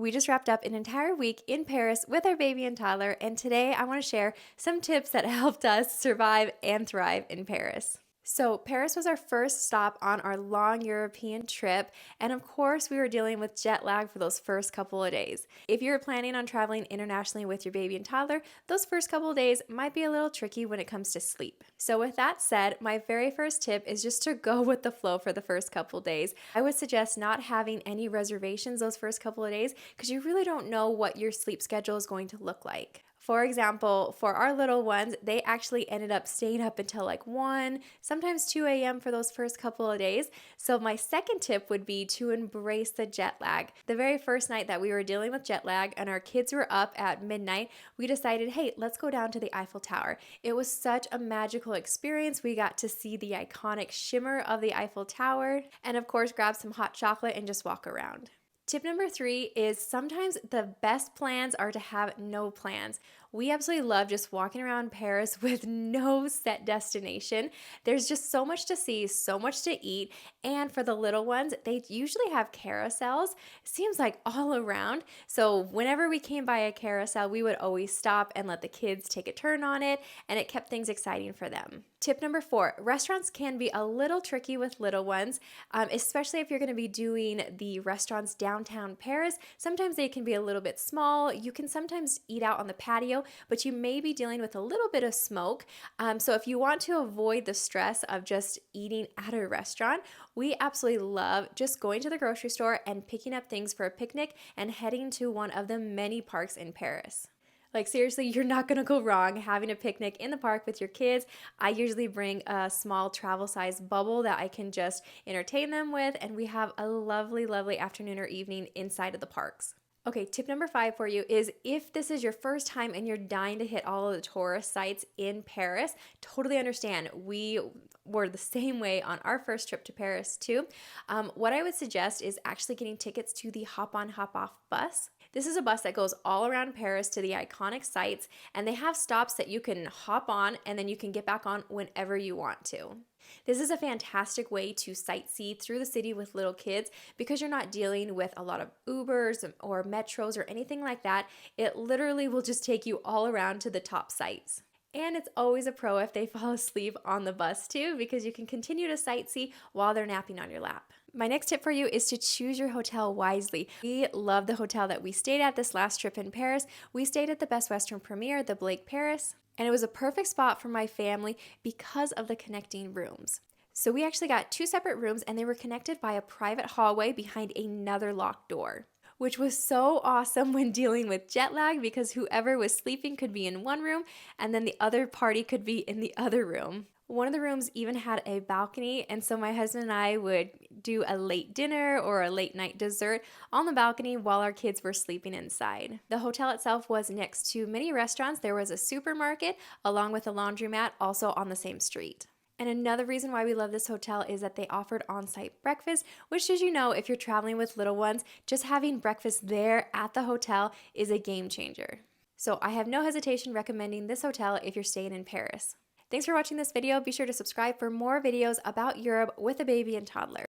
We just wrapped up an entire week in Paris with our baby and toddler, and today I want to share some tips that helped us survive and thrive in Paris. So, Paris was our first stop on our long European trip, and of course, we were dealing with jet lag for those first couple of days. If you're planning on traveling internationally with your baby and toddler, those first couple of days might be a little tricky when it comes to sleep. So, with that said, my very first tip is just to go with the flow for the first couple of days. I would suggest not having any reservations those first couple of days because you really don't know what your sleep schedule is going to look like. For example, for our little ones, they actually ended up staying up until like 1, sometimes 2 a.m. for those first couple of days. So my second tip would be to embrace the jet lag. The very first night that we were dealing with jet lag and our kids were up at midnight, we decided, hey, let's go down to the Eiffel Tower. It was such a magical experience. We got to see the iconic shimmer of the Eiffel Tower and of course grab some hot chocolate and just walk around. Tip number 3 is sometimes the best plans are to have no plans. We absolutely love just walking around Paris with no set destination. There's just so much to see, so much to eat, and for the little ones, they usually have carousels. It seems like all around. So whenever we came by a carousel, we would always stop and let the kids take a turn on it, and it kept things exciting for them. Tip number 4, restaurants can be a little tricky with little ones, especially if you're going to be doing the restaurants downtown Paris. Sometimes they can be a little bit small. You can sometimes eat out on the patio, but you may be dealing with a little bit of smoke. So if you want to avoid the stress of just eating at a restaurant, we absolutely love just going to the grocery store and picking up things for a picnic and heading to one of the many parks in Paris. Like seriously, you're not gonna go wrong having a picnic in the park with your kids. I usually bring a small travel size bubble that I can just entertain them with, and we have a lovely, lovely afternoon or evening inside of the parks. Okay, tip number 5 for you is if this is your first time and you're dying to hit all of the tourist sites in Paris, totally understand. We were the same way on our first trip to Paris too. What I would suggest is actually getting tickets to the hop on, hop off bus. This is a bus that goes all around Paris to the iconic sites, and they have stops that you can hop on and then you can get back on whenever you want to. This is a fantastic way to sightsee through the city with little kids because you're not dealing with a lot of Ubers or metros or anything like that. It literally will just take you all around to the top sites. And it's always a pro if they fall asleep on the bus too, because you can continue to sightsee while they're napping on your lap. My next tip for you is to choose your hotel wisely. We love the hotel that we stayed at this last trip in Paris. We stayed at the Best Western Premier, the Blake Paris, and it was a perfect spot for my family because of the connecting rooms. So we actually got 2 separate rooms and they were connected by a private hallway behind another locked door, which was so awesome when dealing with jet lag because whoever was sleeping could be in one room and then the other party could be in the other room. One of the rooms even had a balcony, and so my husband and I would do a late dinner or a late night dessert on the balcony while our kids were sleeping inside. The hotel itself was next to many restaurants. There was a supermarket along with a laundromat also on the same street. And another reason why we love this hotel is that they offered on-site breakfast, which, as you know, if you're traveling with little ones, just having breakfast there at the hotel is a game changer. So I have no hesitation recommending this hotel if you're staying in Paris. Thanks for watching this video. Be sure to subscribe for more videos about Europe with a baby and toddler.